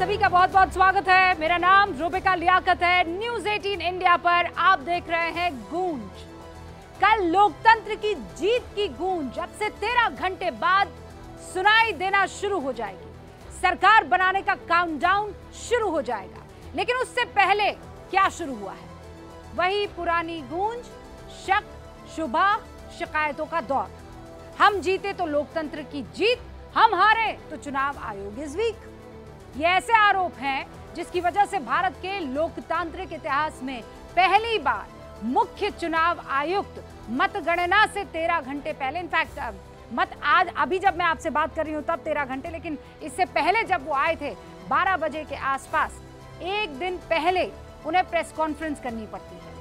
सभी का बहुत बहुत स्वागत है। मेरा नाम रूबिका लियाकत है। न्यूज़ 18 इंडिया पर आप देख रहे हैं गूंज। कल लोकतंत्र की जीत की गूंज अब से 13 घंटे बाद सुनाई देना शुरू हो जाएगी। सरकार बनाने का काउंटडाउन शुरू हो जाएगा, लेकिन उससे पहले क्या शुरू हुआ है? वही पुरानी गूंज, शक, शुबह, शिकायतों का दौर। हम जीते तो लोकतंत्र की जीत, हम हारे तो चुनाव आयोग इज वीक। ये ऐसे आरोप हैं जिसकी वजह से भारत के लोकतांत्रिक इतिहास में पहली बार मुख्य चुनाव आयुक्त मतगणना से 13 घंटे पहले, इनफैक्ट आज अभी जब मैं आपसे बात कर रही हूं तब 13 घंटे, लेकिन इससे पहले जब वो आए थे 12 बजे के आसपास, एक दिन पहले उन्हें प्रेस कॉन्फ्रेंस करनी पड़ती है।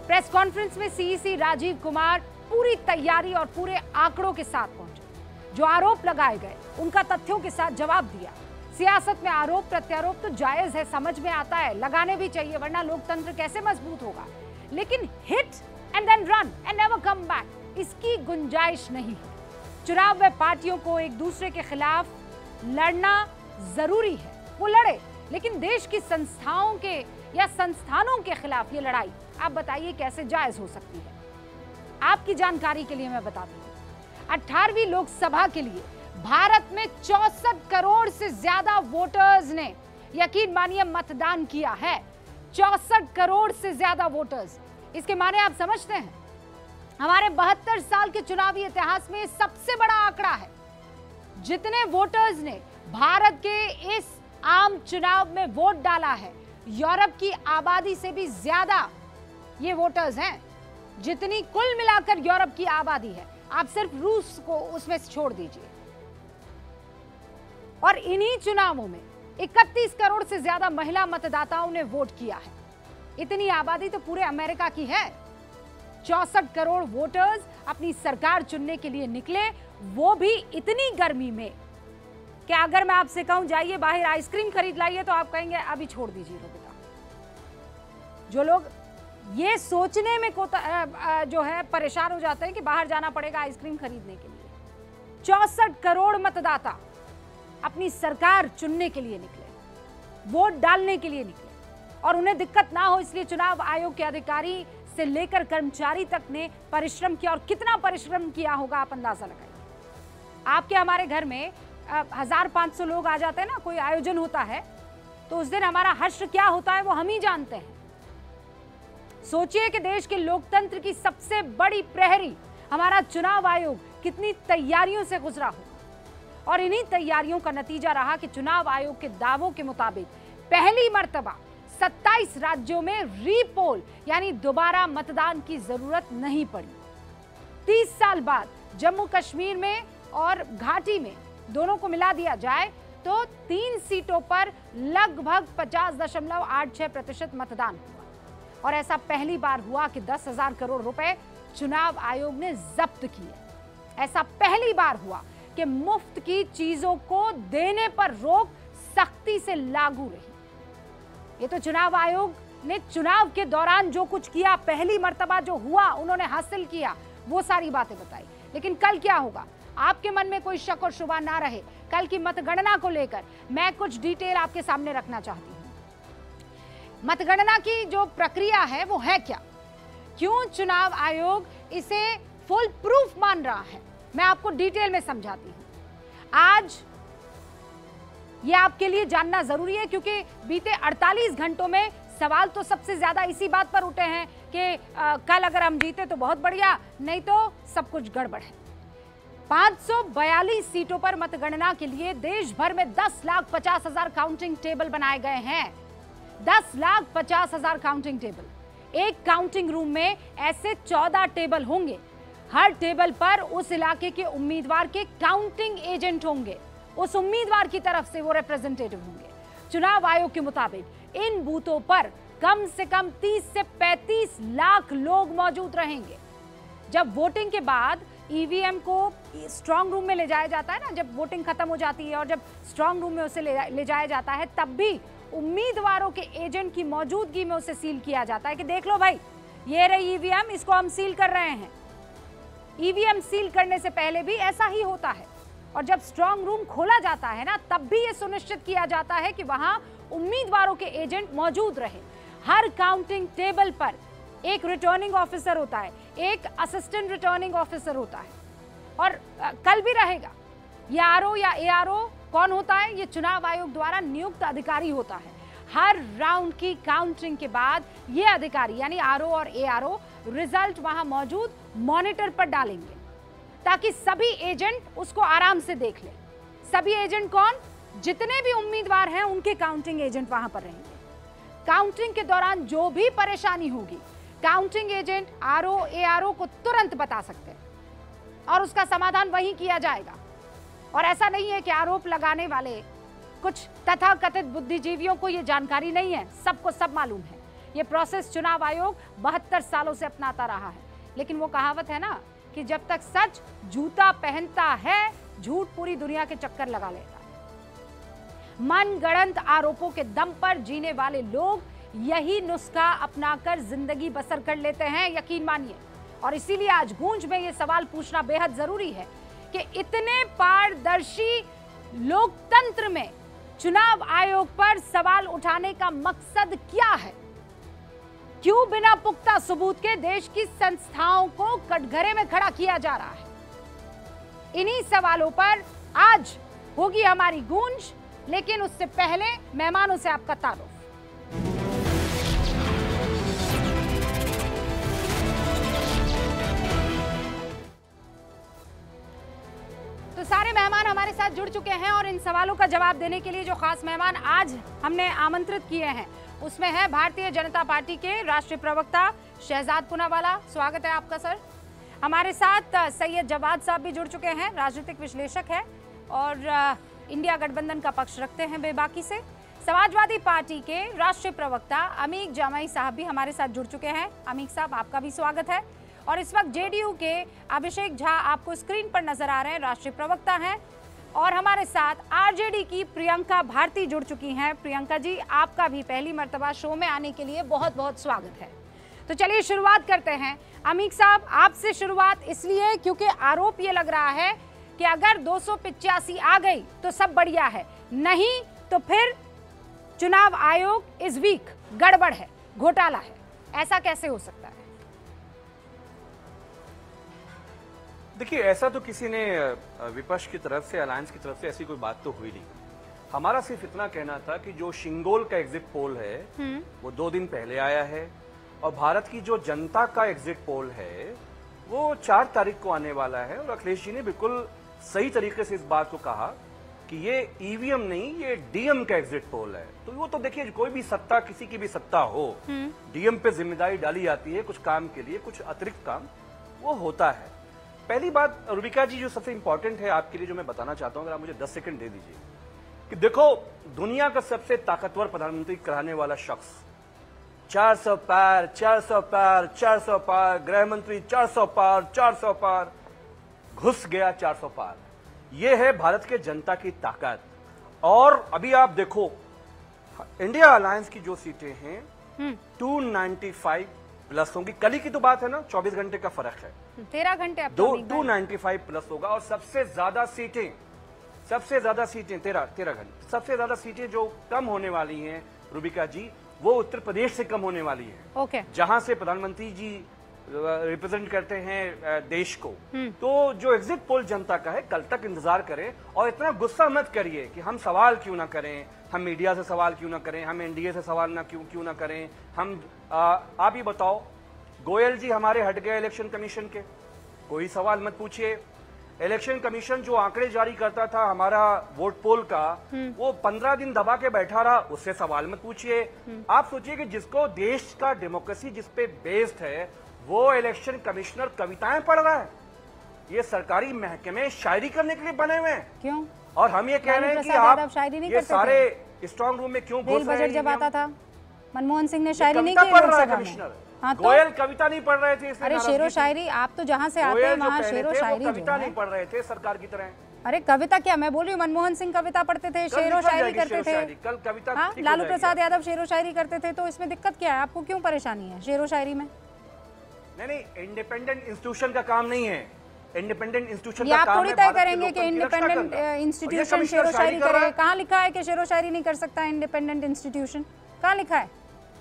प्रेस कॉन्फ्रेंस में सीईसी राजीव कुमार पूरी तैयारी और पूरे आंकड़ों के साथ पहुंचे। जो आरोप लगाए गए उनका तथ्यों के साथ जवाब दिया। सियासत में आरोप प्रत्यारोप तो जायज है, समझ में आता है, लगाने भी चाहिए, वरना लोकतंत्र कैसे मजबूत होगा। लेकिन hit and then run and never come back, इसकी गुंजाइश नहीं है। चुनाव में पार्टियों को एक दूसरे के खिलाफ लड़ना जरूरी है, वो लड़े, लेकिन देश की संस्थाओं के या संस्थानों के खिलाफ ये लड़ाई आप बताइए कैसे जायज हो सकती है? आपकी जानकारी के लिए मैं बताती हूँ, 18वीं लोकसभा के लिए भारत में 64 करोड़ से ज्यादा वोटर्स ने, यकीन मानिए, मतदान किया है। 64 करोड़ से ज्यादा वोटर्स, इसके माने आप समझते हैं? हमारे 72 साल के चुनावी इतिहास में सबसे बड़ा आंकड़ा है। जितने वोटर्स ने भारत के इस आम चुनाव में वोट डाला है, यूरोप की आबादी से भी ज्यादा ये वोटर्स हैं। जितनी कुल मिलाकर यूरोप की आबादी है, आप सिर्फ रूस को उसमें छोड़ दीजिए। और इन्हीं चुनावों में 31 करोड़ से ज्यादा महिला मतदाताओं ने वोट किया है। इतनी आबादी तो पूरे अमेरिका की है। 64 करोड़ वोटर्स अपनी सरकार चुनने के लिए निकले, वो भी इतनी गर्मी में कि अगर मैं आपसे कहूं जाइए बाहर आइसक्रीम खरीद लाइए तो आप कहेंगे अभी छोड़ दीजिए रूबिका। जो लोग ये सोचने में जो है परेशान हो जाते हैं कि बाहर जाना पड़ेगा आइसक्रीम खरीदने के लिए। 64 करोड़ मतदाता अपनी सरकार चुनने के लिए निकले, वोट डालने के लिए निकले, और उन्हें दिक्कत ना हो इसलिए चुनाव आयोग के अधिकारी से लेकर कर्मचारी तक ने परिश्रम किया। और कितना परिश्रम किया होगा आप अंदाजा लगाइए। आपके हमारे घर में 1500 लोग आ जाते हैं ना, कोई आयोजन होता है तो उस दिन हमारा हर्ष क्या होता है वो हम ही जानते हैं। सोचिए कि देश के लोकतंत्र की सबसे बड़ी प्रहरी हमारा चुनाव आयोग कितनी तैयारियों से गुजरा होगा। और इन्हीं तैयारियों का नतीजा रहा कि चुनाव आयोग के दावों के मुताबिक पहली मर्तबा 27 राज्यों में रीपोल यानी दोबारा मतदान की जरूरत नहीं पड़ी। 30 साल बाद जम्मू कश्मीर में और घाटी में दोनों को मिला दिया जाए तो 3 सीटों पर लगभग 50.86% मतदान हुआ। और ऐसा पहली बार हुआ कि 10,000 करोड़ रुपए चुनाव आयोग ने जब्त किए। ऐसा पहली बार हुआ कि मुफ्त की चीजों को देने पर रोक सख्ती से लागू रही। ये तो चुनाव आयोग ने चुनाव के दौरान जो कुछ किया, पहली मर्तबा जो हुआ उन्होंने हासिल किया, वो सारी बातें बताई। लेकिन कल क्या होगा? आपके मन में कोई शक और शुबा ना रहे, कल की मतगणना को लेकर मैं कुछ डिटेल आपके सामने रखना चाहती हूँ। मतगणना की जो प्रक्रिया है वो है क्या, क्यों चुनाव आयोग इसे फुल प्रूफ मान रहा है, मैं आपको डिटेल में समझाती हूं। आज ये आपके लिए जानना जरूरी है क्योंकि बीते 48 घंटों में सवाल तो सबसे ज्यादा इसी बात पर उठे हैं कि कल अगर हम जीते तो बहुत बढ़िया, नहीं तो सब कुछ गड़बड़ है। 542 सीटों पर मतगणना के लिए देश भर में 10,50,000 काउंटिंग टेबल बनाए गए हैं। 10,50,000 काउंटिंग टेबल। एक काउंटिंग रूम में ऐसे 14 टेबल होंगे। हर टेबल पर उस इलाके के उम्मीदवार के काउंटिंग एजेंट होंगे, उस उम्मीदवार की तरफ से वो रिप्रेजेंटेटिव होंगे। चुनाव आयोग के मुताबिक इन बूथों पर कम से कम 30 से 35 लाख लोग मौजूद रहेंगे। जब वोटिंग के बाद ईवीएम को स्ट्रांग रूम में ले जाया जाता है ना, जब वोटिंग खत्म हो जाती है और जब स्ट्रांग रूम में उसे ले जाया जाता है, तब भी उम्मीदवारों के एजेंट की मौजूदगी में उसे सील किया जाता है कि देख लो भाई, ये रही ईवीएम, इसको हम सील कर रहे हैं। ईवीएम सील करने से पहले भी ऐसा ही होता है। और जब स्ट्रांग रूम खोला जाता है ना, तब भी ये सुनिश्चित किया जाता है कि वहां उम्मीदवारों के एजेंट मौजूद रहे। हर काउंटिंग टेबल पर एक रिटर्निंग ऑफिसर होता है, एक असिस्टेंट रिटर्निंग ऑफिसर होता है, और कल भी रहेगा। ये आरओ या एआरओ कौन होता है? ये चुनाव आयोग द्वारा नियुक्त अधिकारी होता है। हर राउंड की काउंटिंग के बाद ये अधिकारी यानी आरओ और एआरओ रिजल्ट वहां मौजूद मॉनिटर पर डालेंगे, ताकि सभी एजेंट उसको आराम से देख लें। सभी एजेंट कौन? जितने भी उम्मीदवार हैं उनके काउंटिंग एजेंट वहां पर रहेंगे। काउंटिंग के दौरान जो भी परेशानी होगी, काउंटिंग एजेंट आरओ एआरओ को तुरंत बता सकते हैं और उसका समाधान वहीं किया जाएगा। और ऐसा नहीं है कि आरोप लगाने वाले कुछ तथाकथित बुद्धिजीवियों को यह जानकारी नहीं है, सबको सब मालूम है। ये प्रोसेस चुनाव आयोग 72 सालों से अपनाता रहा है। लेकिन वो कहावत है ना कि जब तक सच जूता पहनता है, झूठ पूरी दुनिया के चक्कर लगा लेता है। मनगढ़ंत आरोपों के दम पर जीने वाले लोग यही नुस्खा अपनाकर जिंदगी बसर कर लेते हैं, यकीन मानिए। और इसीलिए आज गूंज में ये सवाल पूछना बेहद जरूरी है कि इतने पारदर्शी लोकतंत्र में चुनाव आयोग पर सवाल उठाने का मकसद क्या है? क्यों बिना पुख्ता सबूत के देश की संस्थाओं को कटघरे में खड़ा किया जा रहा है? इन्हीं सवालों पर आज होगी हमारी गूंज, लेकिन उससे पहले मेहमानों से आपका तारुफ। तो सारे मेहमान हमारे साथ जुड़ चुके हैं और इन सवालों का जवाब देने के लिए जो खास मेहमान आज हमने आमंत्रित किए हैं, उसमें है भारतीय जनता पार्टी के राष्ट्रीय प्रवक्ता शहजाद पूनावाला। स्वागत है आपका सर। हमारे साथ सैयद जवाद साहब भी जुड़ चुके हैं, राजनीतिक विश्लेषक है और इंडिया गठबंधन का पक्ष रखते हैं बेबाकी से। समाजवादी पार्टी के राष्ट्रीय प्रवक्ता अमीक जामाई साहब भी हमारे साथ जुड़ चुके हैं। अमीक साहब, आपका भी स्वागत है। और इस वक्त जेडीयू के अभिषेक झा आपको स्क्रीन पर नजर आ रहे हैं, राष्ट्रीय प्रवक्ता हैं। और हमारे साथ आरजेडी की प्रियंका भारती जुड़ चुकी हैं। प्रियंका जी, आपका भी पहली मर्तबा शो में आने के लिए बहुत बहुत स्वागत है। तो चलिए शुरुआत करते हैं। अमीक साहब, आपसे शुरुआत इसलिए क्योंकि आरोप ये लग रहा है कि अगर 285 आ गई तो सब बढ़िया है, नहीं तो फिर चुनाव आयोग इस वीक गड़बड़ है, घोटाला है। ऐसा कैसे हो सकता है? देखिए, ऐसा तो किसी ने विपक्ष की तरफ से, अलायंस की तरफ से ऐसी कोई बात तो हुई नहीं। हमारा सिर्फ इतना कहना था कि जो शिंगोल का एग्जिट पोल है वो 2 दिन पहले आया है, और भारत की जो जनता का एग्जिट पोल है वो 4 तारीख को आने वाला है। और अखिलेश जी ने बिल्कुल सही तरीके से इस बात को कहा कि ये ईवीएम नहीं, ये डीएम का एग्जिट पोल है। तो वो तो देखिए, कोई भी सत्ता, किसी की भी सत्ता हो, डीएम पे जिम्मेदारी डाली जाती है कुछ काम के लिए, कुछ अतिरिक्त काम वो होता है। पहली बात रुबिका जी, जो सबसे इंपॉर्टेंट है आपके लिए, जो मैं बताना चाहता हूं, अगर आप मुझे 10 सेकंड दे दीजिए, कि देखो, दुनिया का सबसे ताकतवर प्रधानमंत्री कराने वाला शख्स 400 पार, 400 पार, 400 पार, गृह मंत्री 400 पार, 400 पार, घुस गया 400 पार। यह है भारत के जनता की ताकत। और अभी आप देखो, इंडिया अलायंस की जो सीटें हैं 295 प्लस होंगी। कल ही की तो बात है ना, 24 घंटे का फर्क है, 13 घंटे 295 प्लस होगा। और सबसे ज्यादा सीटें 13 घंटे, सबसे ज्यादा सीटें जो कम होने वाली हैं रुबिका जी, वो उत्तर प्रदेश से कम होने वाली है। ओके। जहां से प्रधानमंत्री जी रिप्रेजेंट करते हैं देश को। तो जो एग्जिट पोल जनता का है, कल तक इंतजार करें। और इतना गुस्सा मत करिए कि हम सवाल क्यों ना करें, हम मीडिया से सवाल क्यों ना करें, हम एनडीए से सवाल ना क्यों ना करें। हम आप ही बताओ, गोयल जी हमारे हट गए इलेक्शन कमीशन के, कोई सवाल मत पूछिए। इलेक्शन कमीशन जो आंकड़े जारी करता था हमारा वोट पोल का, वो 15 दिन दबा के बैठा रहा, उससे सवाल मत पूछिए। आप सोचिए कि जिसको देश का डेमोक्रेसी जिस पे बेस्ड है, वो इलेक्शन कमिश्नर कविताएं पढ़ रहा है। ये सरकारी महकमे शायरी करने के लिए बने हुए हैं। क्यों? और हम ये कह रहे हैं कि आप ये सारे स्ट्रांग रूम में क्यों घुस रहे हैं? बजट जब आता था मनमोहन सिंह ने शायरी नहीं की कमिश्नर। हाँ, गोयल कविता नहीं पढ़ रहे थे। अरे शेरो शायरी, आप तो जहाँ से आते हैं वहाँ शेरो शायरी कविता नहीं पढ़ रहे थे सरकार की तरह। अरे कविता क्या, मैं बोल रही हूँ मनमोहन सिंह कविता पढ़ते थे, शेरो शायरी करते थे। कल कविता, हाँ, लालू प्रसाद यादव शेरो शायरी करते थे। तो इसमें दिक्कत क्या है? आपको क्यों परेशानी है शेरो शायरी में? नहीं, इंडिपेंडेंट इंस्टीट्यूशन का काम नहीं है। इंडिपेंडेंट इंस्टीट्यूशन ये का आप काम थोड़ी है तय भारत के करेंगे कि लोकतंत्र की रक्षा इंडिपेंडेंट करना। और ये इंस्टीट्यूशन कमिश्नर शेरो शायरी कर रहा करे? है। कहाँ लिखा है कि शेरो शायरी नहीं कर सकता इंडिपेंडेंट इंस्टीट्यूशन? कहाँ लिखा है?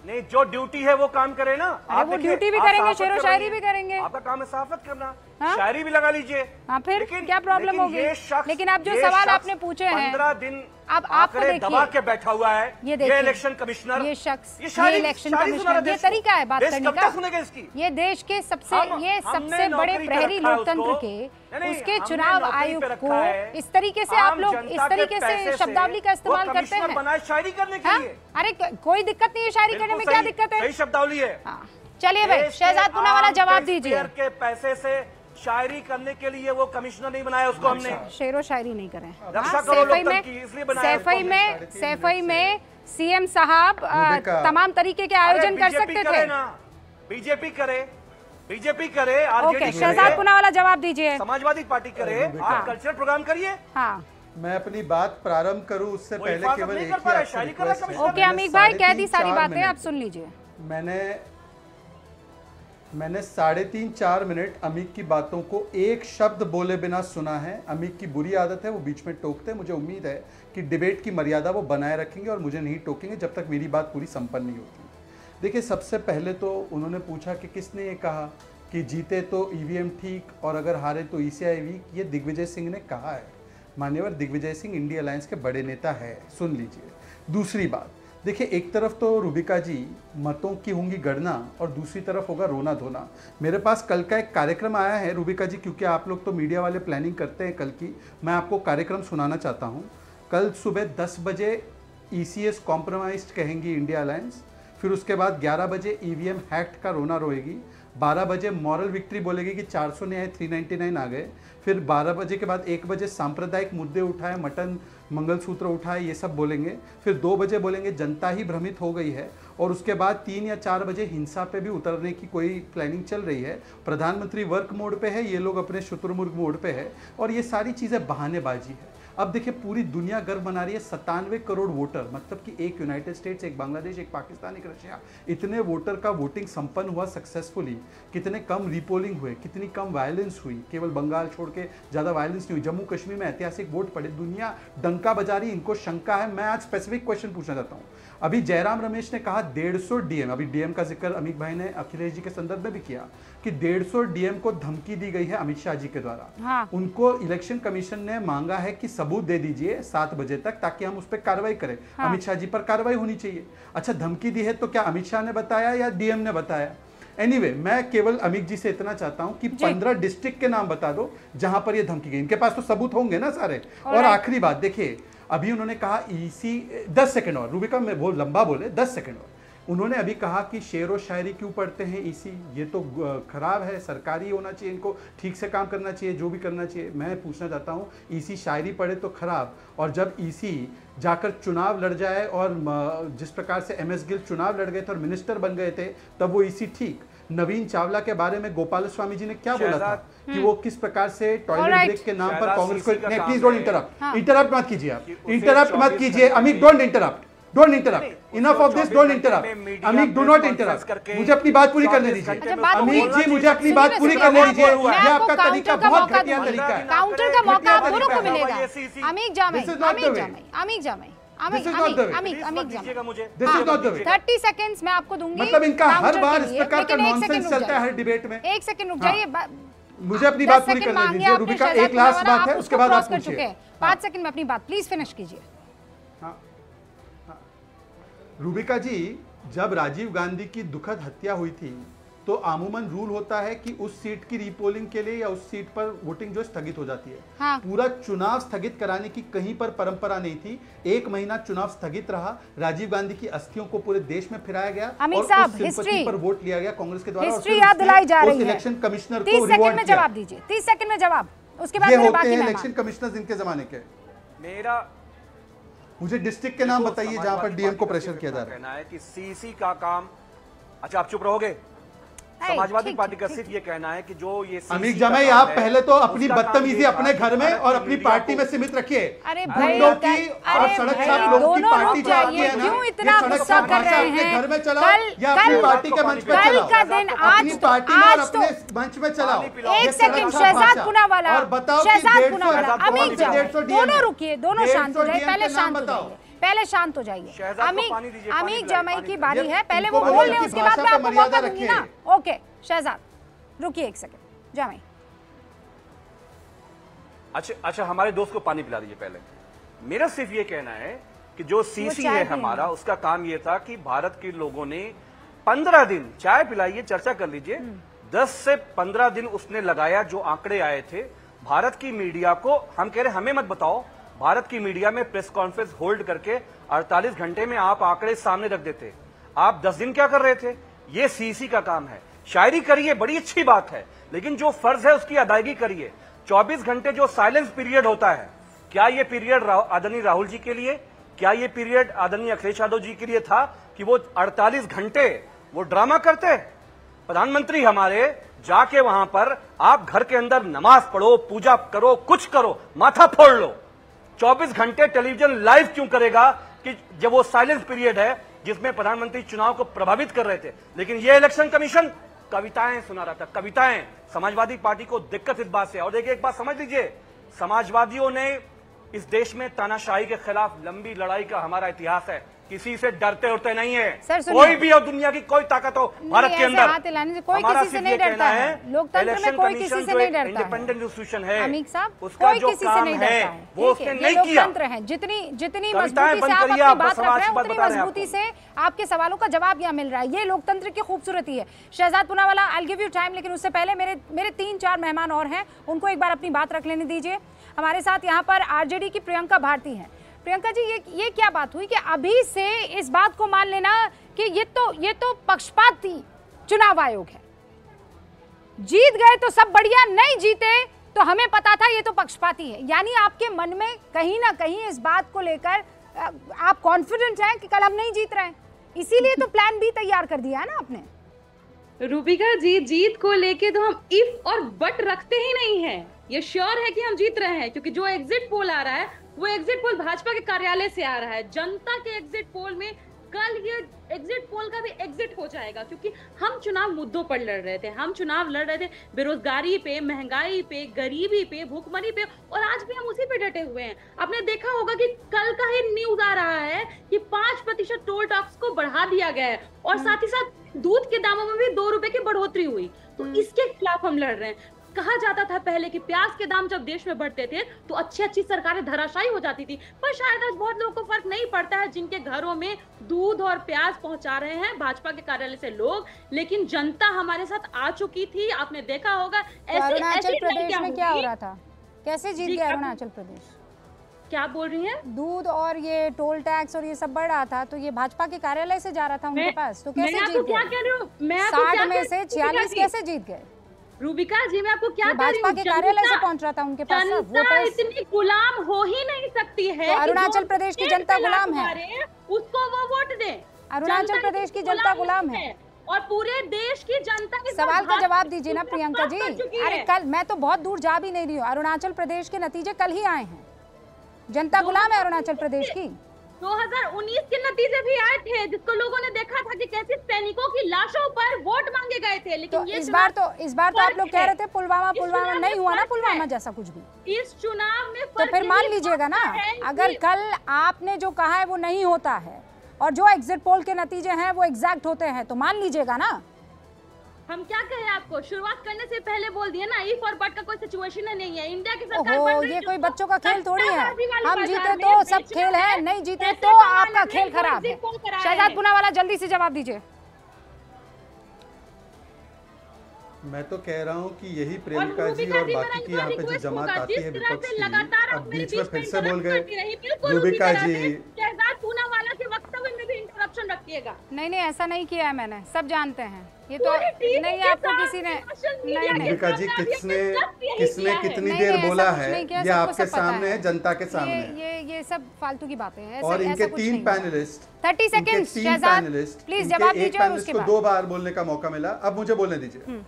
नहीं, जो ड्यूटी है वो काम करे ना। अरे वो ड्यूटी भी करेंगे, शेरो शायरी भी करेंगे। आपका काम है सहाफत करना, हाँ? शायरी भी लगा लीजिए। हाँ, फिर क्या प्रॉब्लम होगी? लेकिन अब जो ये सवाल शख्स आपने पूछे हैं, 15 दिन अब आपको आंकड़े देखिए, दबा के बैठा हुआ है। ये देखिए, इलेक्शन कमिश्नर, ये शख्स, ये शायरी- इलेक्शन शायरी सुना रहा कमिश्नर, ये देश को। तरीका है बात देश करने कब का। तक सुनेगा इसकी? ये देश के सबसे हमने सबसे बड़े नौकरी पे प्रहरी रखा है लोकतंत्र उसको। के नहीं, उसके हमने चुनाव नौकरी पे आयुक्त रखा को है। इस तरीके से आम आप लोग जनता इस के तरीके से पैसे शब्दावली का वो इस्तेमाल करते कमिश्नर हैं। बनाए शायरी करने के हाँ? लिए। अरे कोई दिक्कत नहीं है शायरी करने में, क्या दिक्कत है? सही शब्दावली है। हाँ, चलिए भाई, देश के शहजाद पूनावाला आम जवाब दीजिए। टैक्सपेयर के पैसे से शायरी करने के लिए वो कमिश्नर नहीं बनाया उसको हमने। शेरो शायरी नहीं करें। रक्षा करो लोकतंत्र की, इसलिए बनाया उसको। सैफई में सीएम साहब तमाम तरीके के आयोजन कर सकते थे। बीजेपी करे, बीजेपी करे, आरजेडी ओके, करे, शहजाद पूनावाला जवाब दीजिए। समाजवादी पार्टी करे, आप कल्चरल प्रोग्राम करिए। हाँ, मैं अपनी बात प्रारंभ करूं उससे वो पहले हिफाजत केवल नहीं एक कर पा ही रहा है, आपसे शायरी कर रहा है रिक्वेस्ट है। कमिश्नर। ओके अमीक भाई, कह दी सारी 3.5-4 बातें, मिनट। आप सुन लीजिए। मैंने 3.5-4 मिनट अमीक की बातों को एक शब्द बोले बिना सुना है। अमीक की बुरी आदत है, वो बीच में टोकते हैं। मुझे उम्मीद है कि डिबेट की मर्यादा वो बनाए रखेंगे और मुझे नहीं टोकेंगे जब तक मेरी बात पूरी संपन्न नहीं होती। देखिए, सबसे पहले तो उन्होंने पूछा कि किसने ये कहा कि जीते तो ईवीएम ठीक और अगर हारे तो ईसीआई वीक। ये दिग्विजय सिंह ने कहा है। मान्यवर दिग्विजय सिंह इंडिया अलायंस के बड़े नेता है, सुन लीजिए। दूसरी बात, देखिए, एक तरफ तो रूबिका जी मतों की होंगी गणना और दूसरी तरफ होगा रोना धोना। मेरे पास कल का एक कार्यक्रम आया है रूबिका जी, क्योंकि आप लोग तो मीडिया वाले प्लानिंग करते हैं कल की। मैं आपको कार्यक्रम सुनाना चाहता हूँ। कल सुबह 10 बजे ईसीएस कॉम्प्रोमाइज्ड कहेंगी इंडिया अलायंस, फिर उसके बाद 11 बजे ईवीएम हैक्ड का रोना रोएगी, 12 बजे मॉरल विक्ट्री बोलेगी कि 400 ने आए 399 आ गए, फिर 12 बजे के बाद 1 बजे सांप्रदायिक मुद्दे उठाए, मटन मंगलसूत्र उठाए, ये सब बोलेंगे, फिर 2 बजे बोलेंगे जनता ही भ्रमित हो गई है, और उसके बाद 3 या 4 बजे हिंसा पे भी उतरने की कोई प्लानिंग चल रही है। प्रधानमंत्री वर्क मोड पे है, ये लोग अपने शुतुरमुर्ग मोड पे है, और ये सारी चीज़ें बहानेबाजी है। अब देखिए, पूरी दुनिया गर्व मना रही है, 97 करोड़ वोटर, मतलब कि एक यूनाइटेड स्टेट्स, एक बांग्लादेश, एक पाकिस्तान, एक रशिया, इतने वोटर का वोटिंग संपन्न हुआ सक्सेसफुली। कितने कम रीपोलिंग हुए, कितनी कम वायलेंस हुई, केवल बंगाल छोड़ के ज़्यादा वायलेंस नहीं हुई। जम्मू कश्मीर में ऐतिहासिक वोट पड़े, दुनिया डंका बजा रही, इनको शंका है। मैं आज स्पेसिफिक क्वेश्चन पूछना चाहता हूँ। अभी जयराम रमेश ने कहा 150 डीएम, अभी डीएम का जिक्र अमीक भाई ने अखिलेश जी के संदर्भ में भी किया कि 150 डीएम को धमकी दी गई है अमित शाह जी के द्वारा। हाँ। उनको उनको इलेक्शन कमीशन ने मांगा है कि सबूत दे दीजिए 7 बजे तक, ताकि हम उस पर कार्रवाई करें। हाँ। अमित शाह जी पर कार्रवाई होनी चाहिए। अच्छा, धमकी दी है तो क्या अमित शाह ने बताया या डीएम ने बताया? एनीवे, मैं केवल अमित जी से इतना चाहता हूं कि 15 डिस्ट्रिक्ट के नाम बता दो जहां पर यह धमकी गई। इनके पास तो सबूत होंगे ना सारे। और आखिरी बात देखिए, अभी उन्होंने कहा ईसी 10 सेकंड और, रूबिका में वो लंबा बोले, 10 सेकंड और। उन्होंने अभी कहा कि शेर और शायरी क्यों पढ़ते हैं ईसी, ये तो खराब है, सरकारी होना चाहिए, इनको ठीक से काम करना चाहिए, जो भी करना चाहिए। मैं पूछना चाहता हूँ, ईसी शायरी पढ़े तो खराब, और जब ईसी जाकर चुनाव लड़ जाए और जिस प्रकार से एमएस गिल चुनाव लड़ गए थे और मिनिस्टर बन गए थे, तब वो ईसी ठीक। नवीन चावला के बारे में गोपाल स्वामी जी ने क्या बोला था कि वो किस प्रकार से टॉयलेट ब्रेक के नाम पर कांग्रेस को, प्लीज डोंट इंटरप्ट, इंटरप्ट मत कीजिए आप, इंटरप्ट मत कीजिए Amit, don't interrupt, don't interrupt, enough of this, don't interrupt Amit, do not interrupt, मुझे अपनी बात पूरी करने दीजिए। अमित जी, मुझे अपनी बात पूरी करने दीजिए। ये आपका तरीका बहुत घटिया तरीका है। काउंटर का मौका आप दोनों को मिलेगा। अमीक जामे, This is not the अमीक way. जामे, अमीक जामे, This is not the way. अमीक जामे। मुझे This is not the way. 30 seconds मैं आपको दूंगी। मतलब इनका हर काउंटर बार के इस लिए, प्रकार का लेकिन एक नॉनसेंस सेकंड रुक चलता है हर जाइए। डिबेट में। एक सेकंड रुक हाँ। जाइए। मुझे अपनी बात पूरी करने दीजिए। रूबिका, एक लास्ट बात है, उसके बाद आप पूछिए। 5 सेकंड में अपनी बात प्लीज फिनिश कीजिए। हाँ, हाँ। रूबिका जी, जब राजीव गांधी की दुखद हत्या हुई थी तो आमूमन रूल होता है कि उस सीट की रीपोलिंग के लिए या उस सीट पर वोटिंग जो स्थगित हो जाती है। हाँ। पूरा चुनाव स्थगित कराने की कहीं पर परंपरा नहीं थी। 1 महीना चुनाव स्थगित रहा, राजीव गांधी की अस्थियों को पूरे देश में फिराया गया अमित और साहब, उस सिंपैथी हिस्ट्री पर वोट लिया गया कांग्रेस के द्वारा। और हिस्ट्री फिर याद उसने दिलाई जा रही उस है। इलेक्शन कमिश्नर 30 को सेकंड रिवॉर्ड में किया। जवाब दीजिए। 30 सेकंड में जवाब, उसके बाद ये मेरे होते बाकी हैं मेहमान। इलेक्शन कमिश्नर्स इनके जमाने के। मेरा मुझे डिस्ट्रिक्ट के नाम बताइए जहां पर डीएम को प्रेशर किया जा रहा है। कहना है कि सीसी का काम, अच्छा आप चुप रहोगे, समाजवादी ठीक, पार्टी का ठीक, सिर्फ ये कहना है कि जो ये अमीक जमाई, आप पहले तो अपनी बदतमीजी अपने घर में और अपनी पार्टी में सीमित रखिए। अरे भाई, गुंडों की और सड़क छाप लोगों की दोनों पार्टी रुक जो आपकी जाइए, है ना, क्यों ये इतना सड़क गुस्सा छाप कर भाषा रहे अपने हैं? घर में चलाओ कल- या अपनी कल- पार्टी के मंच पे कल चलाओ, का दिन अपनी पार्टी में और आज तो अपने मंच में चलाओ। एक ये सेकंड, सड़क छाप शहजाद भाषा। पूनावाला, और बताओ कि शहजाद 150 पूनावाला, अमीक जाओ, 150 दोनों रुकिए, दोनों शांत हो जाइए, 150 पहले के नाम शांत हो बताओ। जाइए, पहले शांत हो जाइए। शहजाद को पानी दीजिए, पानी अमीक पिलाइए, जमाई पानी की पिलाइए। बारी है, पहले इनको वो बोल बोलिए लें, कि उसके बाद भाषा मैं पे आपको मर्यादा मौका दूंगी रखिए। ना। ओके शहजाद रुकिए एक सेकंड, जमाई। अच्छा हमारे दोस्त को पानी पिला दीजिए पहले। मेरा सिर्फ ये कहना है कि जो सीसी चाय है पिएंगे। हमारा, उसका काम ये था कि भारत के लोगों ने 15 दिन, चाय पिलाइए, चर्चा कर लीजिए, 10 से 15 दिन उसने लगाया। जो आंकड़े आए थे भारत की मीडिया को, हम कह रहे हमें मत बताओ, भारत की मीडिया में प्रेस कॉन्फ्रेंस होल्ड करके 48 घंटे में आप आंकड़े सामने रख देते। आप 10 दिन क्या कर रहे थे? ये सीसी का काम है। शायरी करिए, बड़ी अच्छी बात है, लेकिन जो फर्ज है उसकी अदायगी करिए। 24 घंटे जो साइलेंस पीरियड होता है, क्या ये पीरियड आदरणीय राहुल जी के लिए, क्या ये पीरियड आदरणीय अखिलेश यादव जी के लिए था कि वो 48 घंटे वो ड्रामा करते? प्रधानमंत्री हमारे जाके वहां पर आप घर के अंदर नमाज पढ़ो, पूजा करो, कुछ करो, माथा फोड़ लो। 24 घंटे टेलीविजन लाइव क्यों करेगा कि जब वो साइलेंस पीरियड है जिसमें प्रधानमंत्री चुनाव को प्रभावित कर रहे थे? लेकिन ये इलेक्शन कमीशन कविताएं सुना रहा था, कविताएं। समाजवादी पार्टी को दिक्कत इस बात से, और देखिए एक बात समझ लीजिए, समाजवादियों ने इस देश में तानाशाही के खिलाफ लंबी लड़ाई का हमारा इतिहास है। किसी से डरते उड़ते नहीं है। सर, सुनिए। कोई भी और दुनिया की कोई ताकत हो भारत के ऐसे अंदर, हाथ हिलाने से कोई हमारा किसी से सिर्फ नहीं ये कहना डरता है। लोकतंत्र में इलेक्शन कोई कमीशन किसी से जो नहीं एक डरता है। इंडिपेंडेंट इंस्टीट्यूशन है, अमीक साहब, उसका कोई जो किसी से काम नहीं है डरता है। वो ठीक है, उसने ये नहीं किया। लोकतंत्र है। जितनी कविताएं मजबूती बंद से आप करिए, अपनी आप बात बस रख रहे हैं, समाज उतनी बता रहे हैं मजबूती से आपके सवालों का जवाब यहाँ मिल रहा है। ये लोकतंत्र की खूबसूरती है। Shehzad Poonawalla, I give you time, लेकिन उससे पहले मेरे 3-4 मेहमान और हैं, उनको एक बार अपनी बात रख लेने दीजिए। हमारे साथ यहाँ पर आरजेडी की प्रियंका भारती हैं। प्रियंका जी, ये क्या बात हुई कि अभी से इस बात को मान लेना कि ये तो पक्षपाती चुनाव आयोग है? जीत गए तो सब बढ़िया, नहीं जीते तो हमें पता था ये तो पक्षपाती है। यानी आपके मन में कहीं ना कहीं इस बात को लेकर आप कॉन्फिडेंट हैं कि कल हम नहीं जीत रहे हैं, इसीलिए तो प्लान बी तैयार कर दिया है ना आपने। रूबिका जी, जीत को लेके तो हम इफ और बट रखते ही नहीं है। ये श्योर है कि हम जीत रहे हैं, क्योंकि जो एग्जिट पोल आ रहा है वो एग्जिट पोल भाजपा के कार्यालय से आ रहा है। जनता के एग्जिट पोल में कल ये एग्जिट पोल का भी एग्जिट हो जाएगा, क्योंकि हम चुनाव मुद्दों पर लड़ रहे थे। हम चुनाव लड़ रहे थे बेरोजगारी पे, महंगाई पे, गरीबी पे, भूखमरी पे, और आज भी हम उसी पे डटे हुए हैं। आपने देखा होगा कि कल का ही न्यूज आ रहा है कि 5% टोल टैक्स को बढ़ा दिया गया है, और साथ ही साथ दूध के दामों में भी 2 रुपए की बढ़ोतरी हुई। तो इसके खिलाफ हम लड़ रहे हैं। कहा जाता था पहले कि प्याज के दाम जब देश में बढ़ते थे तो अच्छी सरकारें धराशायी हो जाती थी, पर शायद आज बहुत लोगों को फर्क नहीं पड़ता है जिनके घरों में दूध और प्याज पहुंचा रहे हैं भाजपा के कार्यालय से लोग। लेकिन जनता हमारे साथ आ चुकी थी। आपने देखा होगा अरुणाचल प्रदेश में क्या हो रहा था, कैसे जीत गया अरुणाचल प्रदेश? क्या बोल रही हैं? दूध और ये टोल टैक्स और ये सब बढ़ रहा था, तो ये भाजपा के कार्यालय से जा रहा था उनके पास, तो कैसे जीत गए? 60 में से 46 कैसे जीत गए? रूबिका जी, मैं आपको क्या भाजपा के कार्यालय से पहुंच रहा था उनके पास। जनता इतनी गुलाम हो ही नहीं सकती है। तो अरुणाचल प्रदेश की जनता गुलाम है, उसको वो वोट दे। अरुणाचल प्रदेश की जनता गुलाम है और पूरे देश की जनता के सवाल का जवाब दीजिए ना प्रियंका जी। अरे कल मैं तो बहुत दूर जा भी नहीं रही हूँ, अरुणाचल प्रदेश के नतीजे कल ही आए हैं। जनता गुलाम है अरुणाचल प्रदेश की। 2019 के नतीजे भी आए थे, जिसको लोगों ने देखा था कि कैसे सैनिकों की लाशों पर वोट मांगे गए थे। लेकिन तो ये इस बार तो आप लोग कह रहे थे पुलवामा नहीं हुआ ना, पुलवामा जैसा कुछ भी। इस चुनाव में तो फिर मान लीजिएगा ना, अगर कल आपने जो कहा है वो नहीं होता है और जो एग्जिट पोल के नतीजे हैं वो एग्जैक्ट होते हैं, तो मान लीजिएगा ना। हम क्या कहें आपको, शुरुआत करने से पहले बोल दिया ना, इफ और बट का कोई सिचुएशन नहीं है। इंडिया की सरकार ओहो, ये कोई बच्चों का खेल थोड़ी है। हम जीते तो सब खेल है, नहीं जीते तो आपका खेल खराब है। शहजाद पूनावाला, जल्दी से जवाब दीजिए। मैं तो कह रहा हूँ कि यही प्रियंका जी और बाकी की यहाँ पे जो जमात आती है विपक्ष की, अब बीच में फिर से बोल गए रूबिका जी। शहजाद पूनावाला के वक्तव्य में भी इंटरप्शन रखिएगा। नहीं, ऐसा नहीं किया है मैंने, सब जानते हैं। ये तो नहीं, आपको किसी ने नहीं, रूबिका जी किसने कितनी देर बोला है ये आपके सामने है, जनता के सामने है। ये सब फालतू की बातें हैं। और इनके तीन पैनलिस्ट 30 सेकंड शहजाद प्लीज जवाब दीजिए, उसके बाद 2 बार बोलने का मौका मिला, अब मुझे बोलने दीजिए।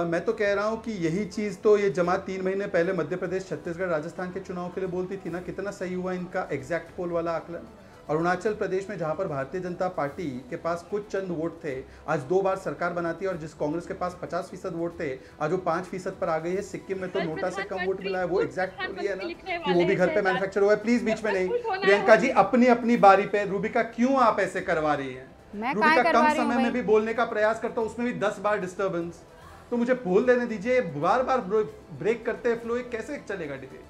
मैं तो कह रहा हूं कि यही चीज तो ये जमात 3 महीने पहले मध्य प्रदेश, छत्तीसगढ़, राजस्थान के चुनाव के लिए बोलती थी ना। कितना सही हुआ इनका एग्जैक्ट पोल वाला आकलन। अरुणाचल प्रदेश में जहां पर भारतीय जनता पार्टी के पास कुछ चंद वोट थे, आज 2 बार सरकार बनाती है, और जिस कांग्रेस के पास 50% वोट थे आज वो 5% पर आ गई है। सिक्किम में तो नोटा से कम वोट मिला है। वो एग्जैक्ट पोल है ना कि वो भी घर पे मैन्युफैक्चर हुआ है। प्लीज बीच में नहीं, प्रियंका जी अपनी अपनी बारी पे। रूबिका क्यों आप ऐसे करवा रही है? रूबिका कम समय में भी बोलने का प्रयास करता हूँ, उसमें भी 10 बार डिस्टर्बेंस, तो मुझे बोल देने दीजिए। बार बार ब्रेक करते हैं फ्लो, कैसे चलेगा डिबेट?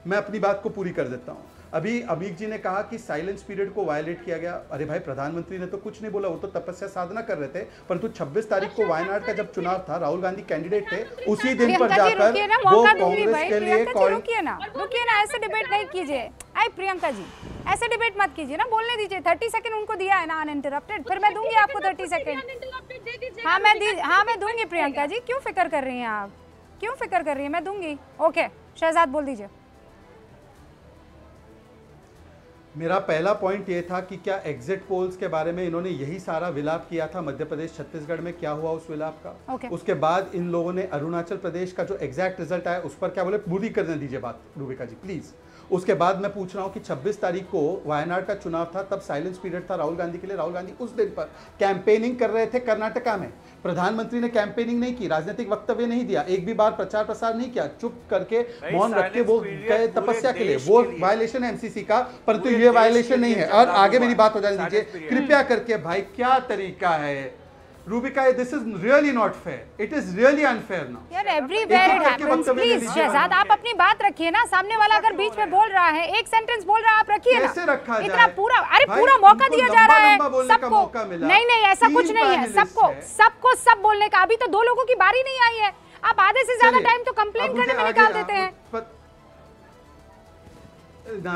मैं अपनी बात को पूरी कर देता हूं। अभी अमीक जी ने कहा कि साइलेंस पीरियड को वायलेट किया गया। अरे भाई, प्रधानमंत्री ने तो कुछ नहीं बोला, वो तो तपस्या साधना कर रहे थे। परंतु 26 तारीख को वायनाड का जब चुनाव था, राहुल गांधी कैंडिडेट थे, उसी दिन पर जाकर वो कांग्रेस के लिए रुकिए ना, ऐसे डिबेट नहीं कीजिए। प्रियंका जी ऐसे डिबेट मत कीजिए ना, बोलने दीजिए। 30 सेकंड उनको दिया है ना अनइंटरप्टेड, फिर मैं दूंगी आपको 30 सेकंड। हाँ मैं दूंगी प्रियंका जी, क्यों फिक्र कर रही हैं आप, क्यों फिक्र कर रही हैं? मैं दूंगी। ओके शहजाद बोल दीजिए। मेरा पहला पॉइंट ये था कि क्या एग्जिट पोल्स के बारे में इन्होंने यही सारा विलाप किया था मध्य प्रदेश छत्तीसगढ़ में, क्या हुआ उस विलाप का? उसके बाद इन लोगों ने अरुणाचल प्रदेश का जो एग्जैक्ट रिजल्ट आया उस पर क्या बोले? पूरी करने दीजिए बात रूबिका जी प्लीज। उसके बाद मैं पूछ रहा हूं कि 26 तारीख को वायनाड का चुनाव था, तब साइलेंस पीरियड था राहुल गांधी के लिए। राहुल गांधी उस दिन पर कैंपेनिंग कर रहे थे कर्नाटका में। प्रधानमंत्री ने कैंपेनिंग नहीं की, राजनीतिक वक्तव्य नहीं दिया, एक भी बार प्रचार प्रसार नहीं किया, चुप करके मौन रख के वो गए तपस्या के लिए। वो वायलेशन है एमसीसी का, परंतु ये वायलेशन नहीं है। और आगे मेरी बात हो जाने दीजिए कृपया करके। भाई क्या तरीका है Rubika, this is really not fair, it is really unfair now यार। Everywhere it happens. Please Shahzad आप अपनी बात रखिए ना, सामने वाला अगर बीच में बोल रहा है, एक सेंटेंस बोल रहा है, आप रखिए ना। इतना पूरा, अरे पूरा मौका दिया जा रहा है सबको। नहीं ऐसा कुछ नहीं है, सबको सब बोलने का। अभी तो 2 लोगों की बारी नहीं आई है, आप आधे से ज्यादा टाइम तो कंप्लेंट करने में निकाल देते हैं।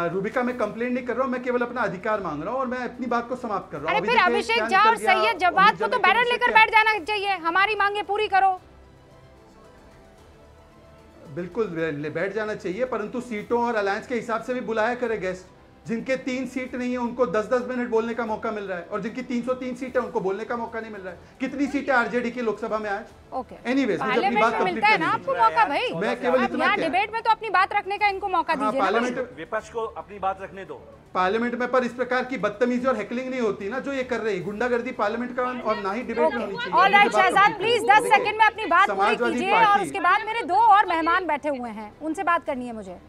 रूबिका मैं कंप्लेंट नहीं कर रहा हूं, मैं केवल अपना अधिकार मांग रहा हूं और मैं अपनी बात को समाप्त कर रहा हूं। अरे फिर अभिषेक झा और सैयद जवाद को तो बैनर लेकर बैठ जाना चाहिए, हमारी मांगे पूरी करो। बिल्कुल बैठ जाना चाहिए, परंतु सीटों और अलायंस के हिसाब से भी बुलाया करे गेस्ट। जिनके 3 सीट नहीं है उनको 10-10 मिनट बोलने का मौका मिल रहा है, और जिनकी 303 सीट है उनको बोलने का मौका नहीं मिल रहा है। कितनी सीटें आरजेडी की लोकसभा में आज? ओके एनीवेज मुझे अपनी बात कंप्लीट करनी है आपको मौका भाई। मैं केवल इतना यहाँ डिबेट में तो अपनी बात रखने का इनको मौका दीजिए। पार्लियामेंट विपक्ष को अपनी बात रखने दो पार्लियामेंट में, पर इस प्रकार की बदतमीजी और हैकलिंग नहीं होती ना जो ये कर रही, गुंडागर्दी पार्लियामेंट का, और ना ही डिबेट में होनी चाहिए। ऑलराइट शहजाद प्लीज 10 सेकंड में अपनी बात पूरी कीजिए, और उसके बाद मेरे 2 और मेहमान बैठे हुए हैं, उनसे बात करनी है मुझे।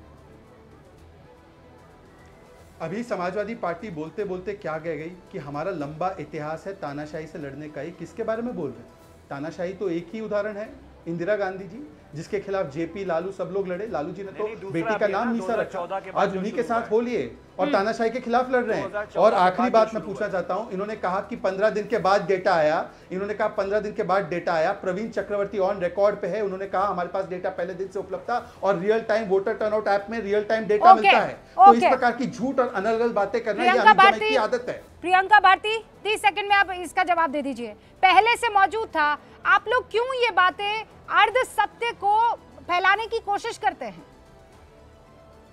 अभी समाजवादी पार्टी बोलते बोलते क्या कह गई कि हमारा लंबा इतिहास है तानाशाही से लड़ने का। ये किसके बारे में बोल रहे हैं? तानाशाही तो एक ही उदाहरण है, इंदिरा गांधी जी, जिसके खिलाफ जेपी लालू सब लोग लड़े। लालू जी ने तो बेटी का नाम मीसा रखा, आज उन्हीं के साथ हो लिए और तानाशाही के खिलाफ लड़ रहे हैं। और आखिरी बात मैं पूछना चाहता हूं, इन्होंने कहा कि 15 दिन के बाद डेटा आया, इन्होंने कहा 15 दिन के बाद डेटा आया। प्रवीण चक्रवर्ती ऑन रिकॉर्ड पे है, उन्होंने कहा हमारे पास डेटा पहले दिन से उपलब्ध था, और real time voter turnout app में रियल टाइम डेटा मिलता है। तो इस प्रकार की झूठ और अनर्गल बातें करना ये अमित जैन की आदत है। प्रियंका भारती 30 सेकंड में आप इसका जवाब दे दीजिए। पहले से मौजूद था, आप लोग क्यों ये बातें अर्ध सत्य को फैलाने की कोशिश करते हैं?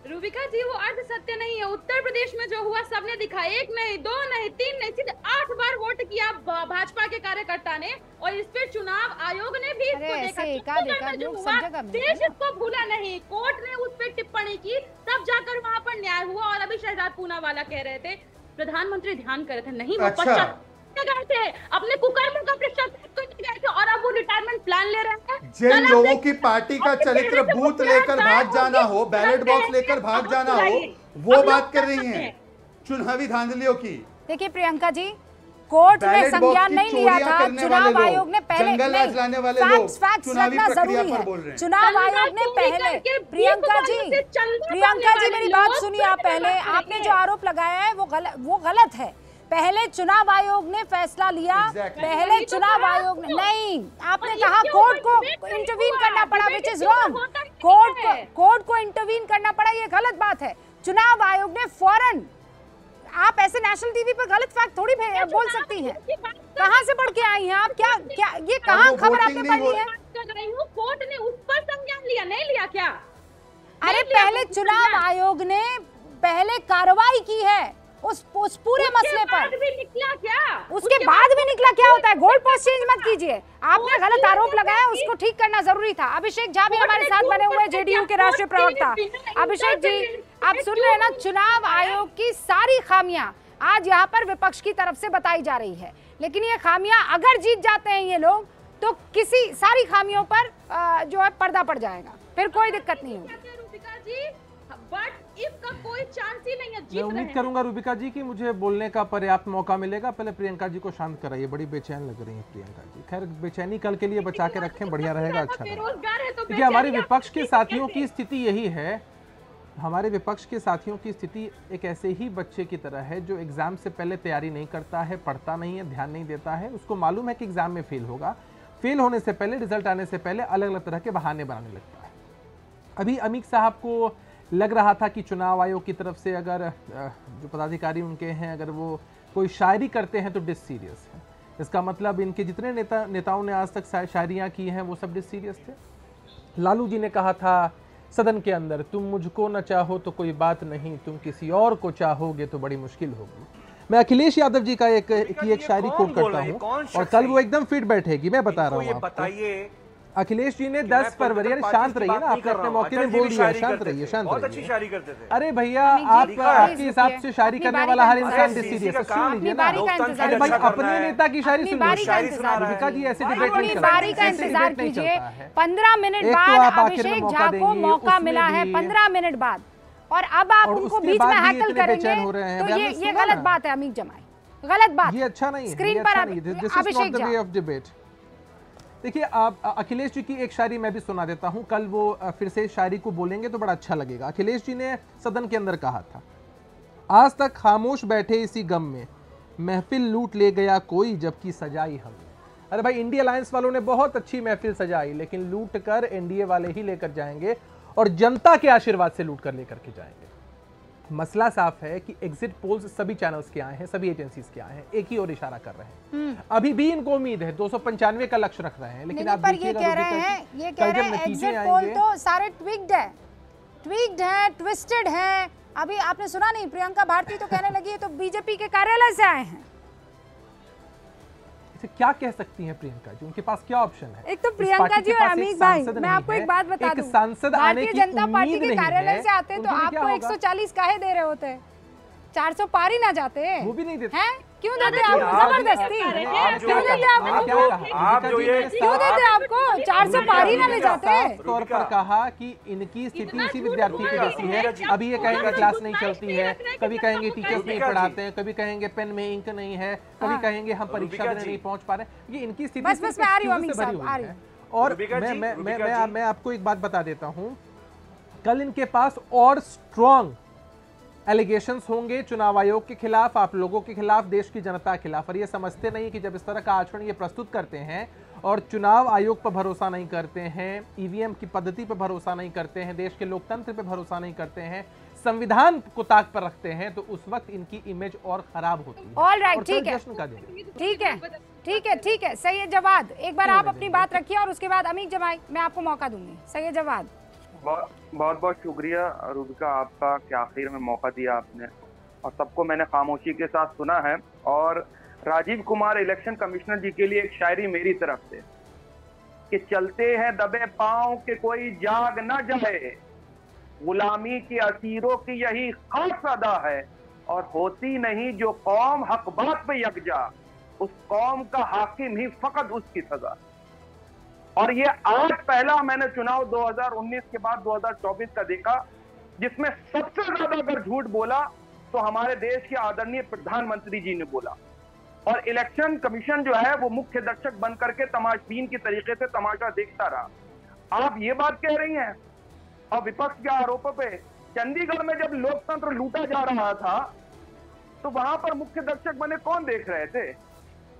रूबिका जी वो अर्ध सत्य नहीं है। उत्तर प्रदेश में जो हुआ सबने दिखा, 1 नहीं 2 नहीं 3 नहीं, सीधे 8 बार वोट किया भाजपा के कार्यकर्ता ने, और इस पे चुनाव आयोग ने भी इसको देखा। जो हुआ देश इसको भूला नहीं, कोर्ट ने उस पर टिप्पणी की, तब जाकर वहाँ पर न्याय हुआ। और अभी शहजाद पूनावाला कह रहे थे प्रधानमंत्री ध्यान कर रहे थे, नहीं वो पश्चात गए थे, अपने कुकर्मों का पश्चाताप करने गए थे, और अब वो रिटायरमेंट प्लान ले रहे हैं। जिन लोगों की पार्टी का चरित्र बूथ लेकर भाग जाना हो, बैलेट बॉक्स लेकर भाग जाना हो, वो बात कर रही हैं चुनावी धांधलियों की। देखिए प्रियंका जी, कोर्ट में संज्ञान नहीं लिया था, चुनाव आयोग ने पहले फैक्ट्स रखना जरूरी है। चुनाव आयोग ने पहले, प्रियंका जी मेरी बात सुनिए आप पहले। आपने जो आरोप लगाया है वो गलत है। पहले चुनाव आयोग ने फैसला लिया, पहले चुनाव आयोग ने नहीं, आपने कहा कोर्ट को इंटरवीन करना पड़ा, विच इज रॉन्ग। कोर्ट को इंटरवीन करना पड़ा, ये गलत बात है। चुनाव आयोग ने फौरन, आप ऐसे नेशनल टीवी पर गलत फैक्ट थोड़ी बोल सकती हैं। कहाँ से पढ़ के आई हैं आप? क्या क्या ये कहाँ खबर आपने पढ़ी है? कर रही हूँ, कोर्ट ने उस पर संज्ञान लिया, नहीं लिया क्या? अरे पहले चुनाव आयोग ने पहले कार्रवाई की है उस पूरे मसले पर। भी निकला क्या? उसके बाद भी निकला क्या होता है? गोल्ड पोस्ट चेंज मत कीजिए। आपने गलत आरोप लगाया, उसको ठीक करना जरूरी था। अभिषेक झा भी हमारे साथ बने हुए, जेडीयू के राष्ट्रीय प्रवक्ता। अभिषेक जी, आप सुन रहे हैं ना, चुनाव आयोग की सारी खामियां आज यहाँ पर विपक्ष की तरफ से बताई जा रही है, लेकिन ये खामियां अगर जीत जाते हैं ये लोग तो किसी सारी खामियों पर जो है पर्दा पड़ जाएगा, फिर कोई दिक्कत नहीं होगी। रूबिका जी, बट इसका कोई चांस ही नहीं है। मैं उम्मीद करूंगा रूबिका जी कि मुझे बोलने का पर्याप्त मौका मिलेगा। पहले प्रियंका जी को शांत कराइए, बड़ी बेचैन लग रही है प्रियंका जी। खैर, बेचैनी कल के लिए बचा के रखें, बढ़िया रहेगा, अच्छा रहेगा। देखिए, हमारे विपक्ष के साथियों की स्थिति यही है, हमारे विपक्ष के साथियों की स्थिति एक ऐसे ही बच्चे की तरह है जो एग्जाम से पहले तैयारी नहीं करता है, पढ़ता नहीं है, ध्यान नहीं देता है। उसको मालूम है कि एग्जाम में फेल होगा, फेल होने से पहले, रिजल्ट आने से पहले अलग अलग तरह के बहाने बनाने लगता है। अभी अमीक साहब को लग रहा था कि चुनाव आयोग की तरफ से अगर जो पदाधिकारी उनके हैं अगर वो कोई शायरी करते हैं तो डिस सीरियस है। इसका मतलब इनके जितने नेताओं ने आज तक शायरियाँ की हैं वो सब डिस सीरियस थे। लालू जी ने कहा था सदन के अंदर, तुम मुझको न चाहो तो कोई बात नहीं, तुम किसी और को चाहोगे तो बड़ी मुश्किल होगी। मैं अखिलेश यादव जी का एक शायरी कोट करता हूँ और कल वो एकदम फिट बैठेगी, मैं बता रहा हूँ। बताइए, अखिलेश जी ने 10 फरवरी, अरे शांत रहिए ना, आपने अपने मौके में बोल दिया, शांत रहिए, शांत रहिए। बहुत अच्छी शायरी करते थे। अरे भैया, आपके हिसाब से शायरी करने वाला हर इंसान डिस सीरियस है, सुन लीजिए ना। अरे भाई, अपने नेता की शायरी सुन लीजिए। रूबिका जी, ऐसे डिबेट नहीं चलता, बारी का इंतजार कीजिए। 15 मिनट बाद अभिषेक झा को मौका मिला है, 15 मिनट बाद, और अब आप उनको बीच में हैकल करेंगे तो ये गलत बात है। अमीक जमाई, गलत बात, ये अच्छा नहीं है। स्क्रीन पर अभिषेक झा। देखिए, आप अखिलेश जी की एक शायरी मैं भी सुना देता हूं, कल वो फिर से शायरी को बोलेंगे तो बड़ा अच्छा लगेगा। अखिलेश जी ने सदन के अंदर कहा था, आज तक खामोश बैठे इसी गम में, महफिल लूट ले गया कोई जबकि सजाई हमने। अरे भाई, इंडिया अलायंस वालों ने बहुत अच्छी महफिल सजाई, लेकिन लूट कर एनडीए वाले ही लेकर जाएंगे और जनता के आशीर्वाद से लूट कर लेकर के जाएंगे। मसला साफ है कि एग्जिट पोल्स सभी चैनल्स के आए हैं, सभी एजेंसीज के आए हैं, एक ही और इशारा कर रहे हैं। अभी भी इनको उम्मीद है 295 का लक्ष्य रख रहे हैं, लेकिन आप देखिएगा, ये कह रहे हैं एग्जिट पोल तो सारे ट्विक्ड है, ट्विस्टेड है। अभी आपने सुना नहीं, प्रियंका भारती तो कहने लगी है तो बीजेपी के कार्यालय से आए हैं। क्या कह सकती हैं प्रियंका जी, उनके पास क्या ऑप्शन है? एक तो प्रियंका जी और अमीक भाई, मैं आपको एक बात बता दूं, भारतीय जनता पार्टी के कार्यालय से आते तो आपको 140 काहे दे रहे होते, 400 पार ही ना जाते। वो भी नहीं देते हैं? क्यों देते आप? जबरदस्ती क्यों देते आपको? 400 पार ही ना ले जाते। तौर पर कहा कि इनकी स्थिति इसी विद्यार्थी की जैसी है। अभी ये कहेंगे क्लास नहीं चलती है, कभी कहेंगे टीचर्स नहीं पढ़ाते हैं, कभी कहेंगे पेन में इंक नहीं है, कभी कहेंगे हम परीक्षा देने नहीं पहुंच पा रहे। ये इनकी स्थिति बस मैं आ रही हूं अमीक साहब, आ रही हूं। और मैं आपको एक बात बता देता हूं, कल इनके पास और स्ट्रॉन्ग एलिगेशंस होंगे चुनाव आयोग के खिलाफ, आप लोगों के खिलाफ, देश की जनता के खिलाफ। और ये समझते नहीं कि जब इस तरह का आचरण ये प्रस्तुत करते हैं और चुनाव आयोग पर भरोसा नहीं करते हैं, ईवीएम की पद्धति पर भरोसा नहीं करते हैं, देश के लोकतंत्र पर भरोसा नहीं करते हैं, संविधान को ताक पर रखते हैं, तो उस वक्त इनकी इमेज और खराब होती है। ऑलराइट, ठीक है, ठीक है। सैयद जवाद, एक बार आप अपनी बात रखिए और उसके बाद अमीक जमाई मैं आपको मौका दूंगी। सैयद जवाद। बहुत बहुत शुक्रिया रूबिका आपका कि आखिर में मौका दिया आपने, और सबको मैंने खामोशी के साथ सुना है। और राजीव कुमार इलेक्शन कमिश्नर जी के लिए एक शायरी मेरी तरफ से कि चलते हैं दबे पांव के कोई जाग न जाए, गुलामी के असीरों की यही खास अदा है, और होती नहीं जो कौम हक बात पे यकजा, उस कौम का हाकिम ही फकत उसकी सजा। और ये आज पहला मैंने चुनाव 2019 के बाद 2024 का देखा जिसमें सबसे ज्यादा अगर झूठ बोला तो हमारे देश के आदरणीय प्रधानमंत्री जी ने बोला, और इलेक्शन कमीशन जो है वो मुख्य दर्शक बन करके तमाशबीन की तरीके से तमाशा देखता रहा। आप ये बात कह रही हैं, और विपक्ष के आरोपों पे, चंडीगढ़ में जब लोकतंत्र लूटा जा रहा था तो वहां पर मुख्य दर्शक बने कौन देख रहे थे?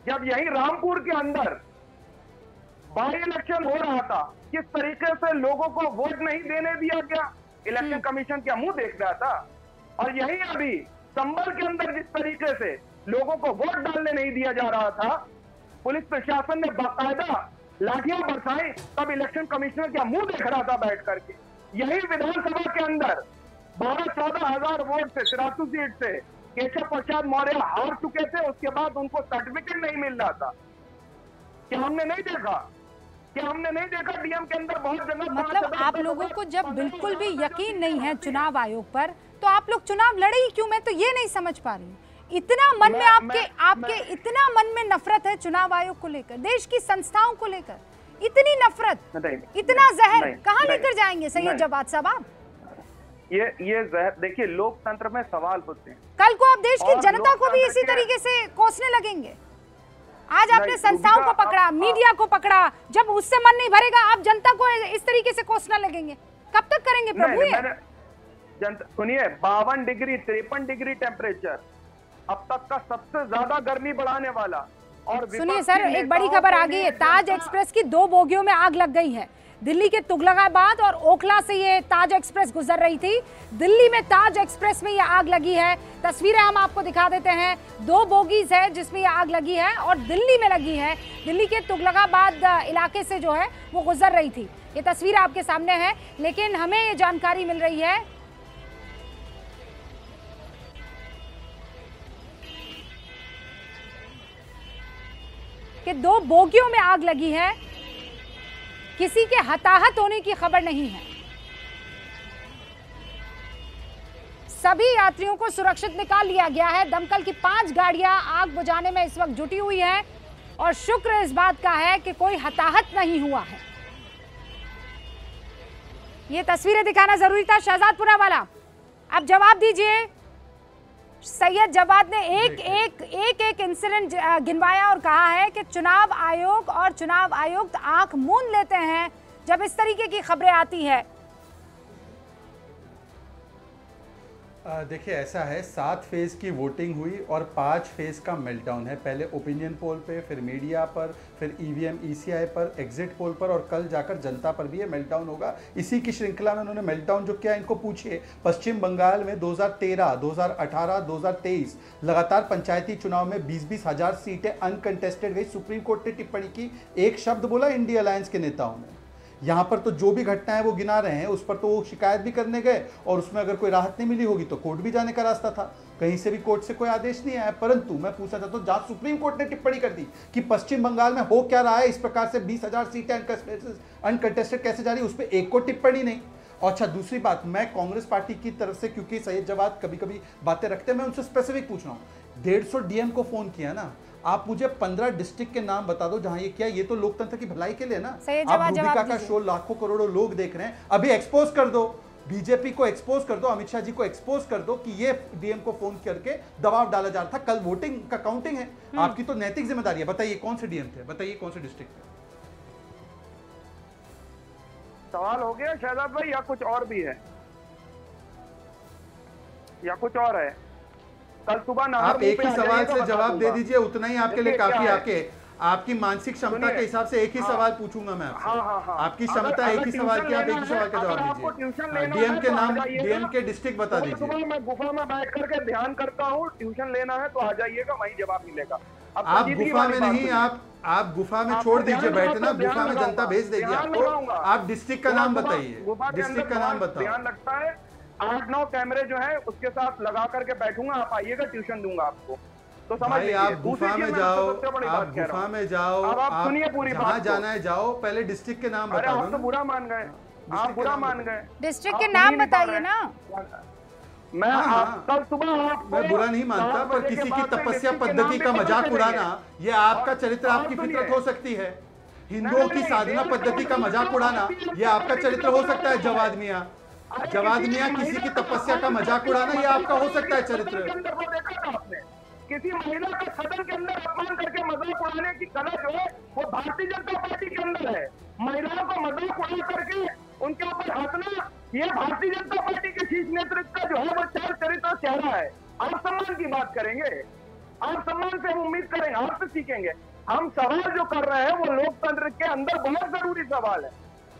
जब यही रामपुर के अंदर बाई इलेक्शन हो रहा था, किस तरीके से लोगों को वोट नहीं देने दिया गया, इलेक्शन कमीशन क्या मुंह देख रहा था? और यही अभी संभल के अंदर जिस तरीके से लोगों को वोट डालने नहीं दिया जा रहा था, पुलिस प्रशासन ने बाकायदा लाठियां बरसाई, तब इलेक्शन कमिश्नर क्या मुंह देख रहा था बैठ करके। यही विधानसभा के अंदर 12-14 हजार वोट से 83 सीट से केशव प्रसाद मौर्य हार चुके थे, उसके बाद उनको सर्टिफिकेट नहीं मिल रहा था। क्या हमने नहीं देखा? क्या हमने नहीं देखा डीएम के अंदर बहुत जगह? मतलब आप लोगों को जब बिल्कुल भी यकीन नहीं है चुनाव आयोग पर, तो आप लोग चुनाव लड़े ही क्यों? मैं तो ये नहीं समझ पा रही हूँ। इतना मन में आपके इतना मन में नफरत है चुनाव आयोग को लेकर, देश की संस्थाओं को लेकर, इतनी नफरत, इतना जहर कहाँ लेकर जाएंगे सैयद जवाद साहब आप? ये जहर, देखिए लोकतंत्र में सवाल होते हैं। कल को आप देश की जनता को भी इसी तरीके से कोसने लगेंगे। आज आपने संस्थाओं को पकड़ा, मीडिया को पकड़ा, जब उससे मन नहीं भरेगा आप जनता को इस तरीके से कोसना लगेंगे। कब तक करेंगे प्रभु ये? सुनिए, 52 डिग्री 53 डिग्री टेम्परेचर अब तक का सबसे ज्यादा गर्मी बढ़ाने वाला। और सुनिए सर, एक बड़ी खबर आ गई है, ताज एक्सप्रेस की 2 बोगियों में आग लग गई है। दिल्ली के तुगलकाबाद और ओखला से ये ताज एक्सप्रेस गुजर रही थी। दिल्ली में ताज एक्सप्रेस में ये आग लगी है। तस्वीरें हम आपको दिखा देते हैं। 2 बोगीज है जिसमें ये आग लगी है और दिल्ली में लगी है। दिल्ली के तुगलकाबाद इलाके से जो है वो गुजर रही थी। ये तस्वीर आपके सामने है, लेकिन हमें ये जानकारी मिल रही है कि 2 बोगियों में आग लगी है। किसी के हताहत होने की खबर नहीं है। सभी यात्रियों को सुरक्षित निकाल लिया गया है। दमकल की 5 गाड़ियां आग बुझाने में इस वक्त जुटी हुई हैं और शुक्र इस बात का है कि कोई हताहत नहीं हुआ है। ये तस्वीरें दिखाना जरूरी था। शहजादपुरा वाला, अब जवाब दीजिए। सैयद जवाद ने एक इंसिडेंट गिनवाया और कहा है कि चुनाव आयोग और चुनाव आयुक्त आंख मूंद लेते हैं जब इस तरीके की खबरें आती है। देखिए ऐसा है, 7 फेज की वोटिंग हुई और 5 फेज का मेल्टडाउन है। पहले ओपिनियन पोल पे, फिर मीडिया पर, फिर ईवीएम ईसीआई पर, एग्जिट पोल पर और कल जाकर जनता पर भी ये मेल्टडाउन होगा। इसी की श्रृंखला में उन्होंने मेल्टडाउन जो किया, इनको पूछिए पश्चिम बंगाल में 2013, 2018, 2023 लगातार पंचायती चुनाव में 20-20 हजार सीटें अनकंटेस्टेड गई। सुप्रीम कोर्ट ने टिप्पणी की, एक शब्द बोला इंडिया अलायंस के नेताओं ने। यहाँ पर तो जो भी घटनाएं वो गिना रहे हैं, उस पर तो वो शिकायत भी करने गए और उसमें अगर कोई राहत नहीं मिली होगी तो कोर्ट भी जाने का रास्ता था। कहीं से भी कोर्ट से कोई आदेश नहीं आया। परंतु मैं पूछना चाहता हूँ, जहाँ सुप्रीम कोर्ट ने टिप्पणी कर दी कि पश्चिम बंगाल में हो क्या रहा है, इस प्रकार से 20,000 सीटें अनकंटेस्टेड कैसे जा रही है, उस पर एक को टिप्पणी नहीं। अच्छा, दूसरी बात, मैं कांग्रेस पार्टी की तरफ से, क्योंकि सैयद जवाद कभी कभी बातें रखते हैं, मैं उनसे स्पेसिफिक पूछ रहा हूँ। 150 डीएम को फोन किया ना, आप मुझे 15 डिस्ट्रिक्ट के नाम बता दो जहां ये किया। ये तो लोकतंत्र की भलाई के लिए ना। आप रूबिका का शो लाखों करोड़ों लोग देख रहे हैं, अभी एक्सपोज कर दो, बीजेपी को एक्सपोज कर दो, अमित शाह जी को एक्सपोज कर दो कि ये डीएम को फोन करके दबाव डाला जा रहा था। कल वोटिंग का काउंटिंग है, आपकी तो नैतिक जिम्मेदारी है। बताइए कौन से डीएम थे, बताइए कौन से डिस्ट्रिक्ट थे। सवाल हो गया शहजाद भाई, या कुछ और भी है, या कुछ और है? कल सुबह आप एक ही सवाल से जवाब दे दीजिए, उतना ही आपके लिए काफी। आपकी मानसिक क्षमता के हिसाब से एक ही सवाल पूछूंगा मैं आपसे। आपकी क्षमता एक ही सवाल की, आप एक ही सवाल का जवाब दीजिए। डीएम के नाम, डीएम के डिस्ट्रिक्ट बता दीजिए। मैं गुफा में बैठ करके ध्यान करता हूँ, ट्यूशन लेना है तो आ जाइएगा, वहीं जवाब मिलेगा। आप गुफा में नहीं, आप गुफा में छोड़ दीजिए बैठना, गुफा में जनता भेज देगी आपको। आप डिस्ट्रिक्ट का नाम बताइए, डिस्ट्रिक्ट का नाम बताओ। ध्यान लगता है, 8-9 कैमरे जो है उसके साथ लगा करके बैठूंगा, आप आइएगा, ट्यूशन दूंगा आपको। तो समझ लीजिए, आप गुफा में जाओ, आप गुफा में जाओ, आप सुनिए पूरी बात, जहाँ जाना है जाओ, पहले डिस्ट्रिक्ट के नाम बता दो। आप तो बुरा मान गए, आप बुरा मान गए। डिस्ट्रिक्ट के नाम बताइए ना। मैं कल सुबह मैं बुरा नहीं मानता, पर किसी की तपस्या पद्धति का मजाक उड़ाना, ये आपका चरित्र, आपकी फितरत हो सकती है। हिंदुओं की साधना पद्धति का मजाक उड़ाना, ये आपका चरित्र हो सकता है। जवाद मियाँ, जवाद मियाँ, किसी की तपस्या का मजाक उड़ाना ये आपका हो सकता है चरित्र। किसी महिला का सदन के अंदर अपमान करके मजाक उड़ाने की कला जो है वो भारतीय जनता पार्टी के अंदर है। महिलाओं को मजाक उड़ा करके उनके ऊपर हंसना, ये भारतीय जनता पार्टी के शीर्ष नेतृत्व का जो है वो चार चरित्र चेहरा है। आप सम्मान की बात करेंगे, आप सम्मान से हम उम्मीद करेंगे, आपसे सीखेंगे। हम सवाल जो कर रहे हैं वो लोकतंत्र के अंदर बहुत जरूरी सवाल है।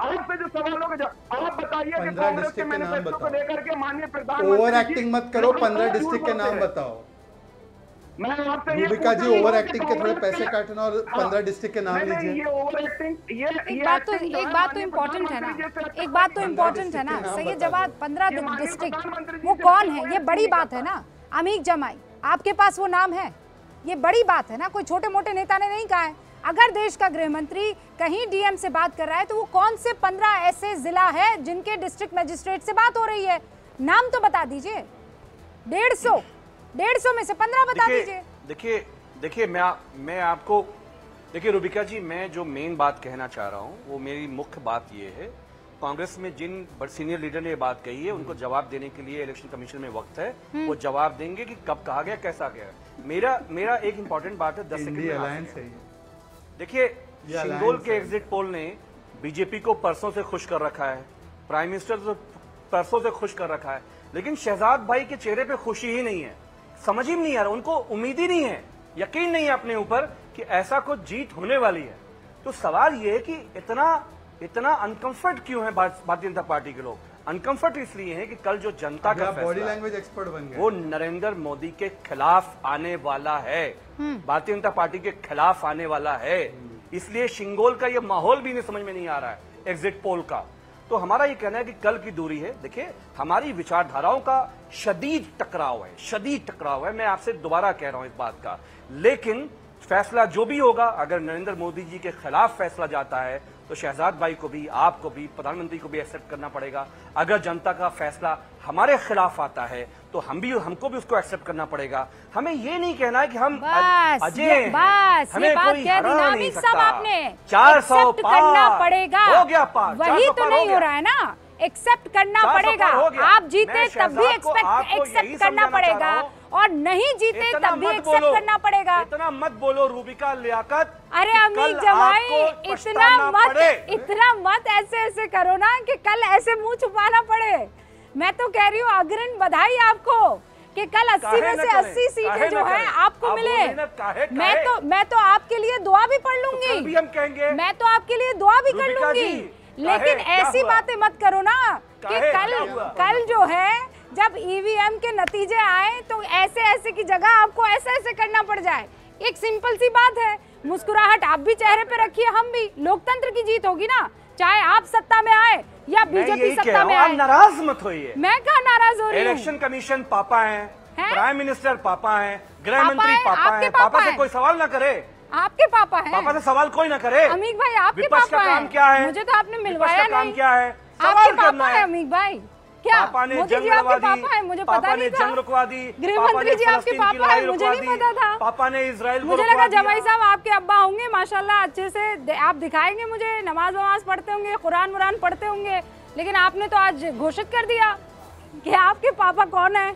आपसे जो सवालों के आप बताइए कि कांग्रेस के मैनिफेस्टो को लेकर के माननीय प्रधानमंत्री, ओवर एक्टिंग मत करो, 15 डिस्ट्रिक्ट के नाम बताओ। मैं आपसे ये रूबिका जी ओवर एक्टिंग के थोड़े पैसे काटना और 15 डिस्ट्रिक्ट के नाम लीजिए। ये ओवर एक्टिंग एक बात तो इम्पोर्टेंट है ना, एक बात तो इम्पोर्टेंट है ना, सही जवाब 15 डिस्ट्रिक्ट वो कौन है, ये बड़ी बात है ना। अमीक जमाई आपके पास वो नाम है, ये बड़ी बात है ना, कोई छोटे मोटे नेता ने नहीं कहा है। अगर देश का गृह मंत्री कहीं डीएम से बात कर रहा है तो वो कौन से 15 ऐसे जिला है जिनके डिस्ट्रिक्ट मजिस्ट्रेट से बात हो रही है, नाम तो बता दीजिए। 150 में से 15 बता दीजिए। देखिए मैं आपको, देखिए रूबिका जी, मैं जो मेन बात कहना चाह रहा हूं वो मेरी मुख्य बात ये है, कांग्रेस में जिन सीनियर लीडर ने ये बात कही है उनको जवाब देने के लिए इलेक्शन कमीशन में वक्त है, वो जवाब देंगे कि कब कहा गया, कैसा गया। मेरा एक इंपॉर्टेंट बात है, 10 सेकंड। देखिए शिंगोल के एग्जिट पोल ने बीजेपी को परसों से खुश कर रखा है, प्राइम मिनिस्टर को परसों से खुश कर रखा है, लेकिन शहजाद भाई के चेहरे पे खुशी ही नहीं है, समझ ही नहीं आ रहा, उनको उम्मीद ही नहीं है, यकीन नहीं है अपने ऊपर कि ऐसा कुछ जीत होने वाली है। तो सवाल ये है कि इतना अनकंफर्ट क्यों है भारतीय जनता पार्टी के लोग? अनकंफर्ट इसलिए है कि कल जो जनता का बॉडी लैंग्वेज एक्सपर्ट बन गए, वो नरेंद्र मोदी के खिलाफ आने वाला है, भारतीय जनता पार्टी के खिलाफ आने वाला है, इसलिए शिंगोल का ये माहौल भी इन्हें समझ में नहीं आ रहा है एग्जिट पोल का। तो हमारा ये कहना है कि कल की दूरी है। देखिए हमारी विचारधाराओं का शदीद टकराव है, मैं आपसे दोबारा कह रहा हूं इस बात का, लेकिन फैसला जो भी होगा, अगर नरेंद्र मोदी जी के खिलाफ फैसला जाता है तो शहजाद भाई को भी, आपको भी, प्रधानमंत्री को भी एक्सेप्ट करना पड़ेगा। अगर जनता का फैसला हमारे खिलाफ आता है तो हमको भी उसको एक्सेप्ट करना पड़ेगा। हमें ये नहीं कहना है कि हम अजय हैं, हमें कोई हरा नहीं सकता। 400 करना पड़ेगा, हो गया पार, वही तो नहीं हो रहा है ना, एक्सेप्ट करना पड़ेगा। आप जीते तब भी एक्सेप्ट करना पड़ेगा और नहीं जीते तब भी एक्सेप्ट करना पड़ेगा। इतना मत बोलो रूबिका लियाकत। अरे अमीक जमाई इतना मत ऐसे करो ना कि कल ऐसे मुंह छुपाना पड़े। मैं तो कह रही हूँ अग्रिम बधाई आपको कि कल 80 में से 80 सीटें जो है आपको मिले। मैं तो आपके लिए दुआ भी पढ़ लूंगी, हम कहेंगे मैं तो आपके लिए दुआ भी कर लूंगी, लेकिन ऐसी बातें मत करो ना कि कल जो है जब ईवीएम के नतीजे आए तो ऐसे की जगह आपको ऐसे करना पड़ जाए। एक सिंपल सी बात है, मुस्कुराहट आप भी चेहरे पे रखिए, हम भी, लोकतंत्र की जीत होगी ना, चाहे आप सत्ता में आए या बीजेपी सत्ता में आए। नाराज मत होइए। मैं कहाँ नाराज हो रही हूँ? इलेक्शन कमीशन पापा है, प्राइम मिनिस्टर पापा है, गृह मंत्री पापा है, पापा से कोई सवाल ना करे। आपके पापा हैं? पापा से सवाल कोई ना करे। अमीक भाई आपके पापा हैं? काम क्या है? मुझे तो आपने मिलवाया नहीं। काम क्या है? आपके पापा है अमीक भाई? क्या पापा ने मोदी जी आपके पापा है? मुझे पता नहीं था। जंग रुकवा दी। गृह मंत्री जी आपके पापा है? मुझे नहीं पता था। पापा ने इजराइल को मुझे लगा जमाई साहब आपके अब्बा होंगे, माशाल्लाह अच्छे से आप दिखाएंगे मुझे, नमाज वमाज पढ़ते होंगे, कुरान वुरान पढ़ते होंगे, लेकिन आपने तो आज घोषित कर दिया कि आपके पापा कौन है।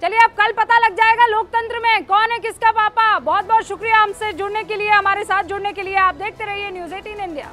चलिए अब कल पता लग जाएगा लोकतंत्र में कौन है किसका पापा। बहुत बहुत शुक्रिया हमसे जुड़ने के लिए, हमारे साथ जुड़ने के लिए। आप देखते रहिए न्यूज़ 18 इंडिया।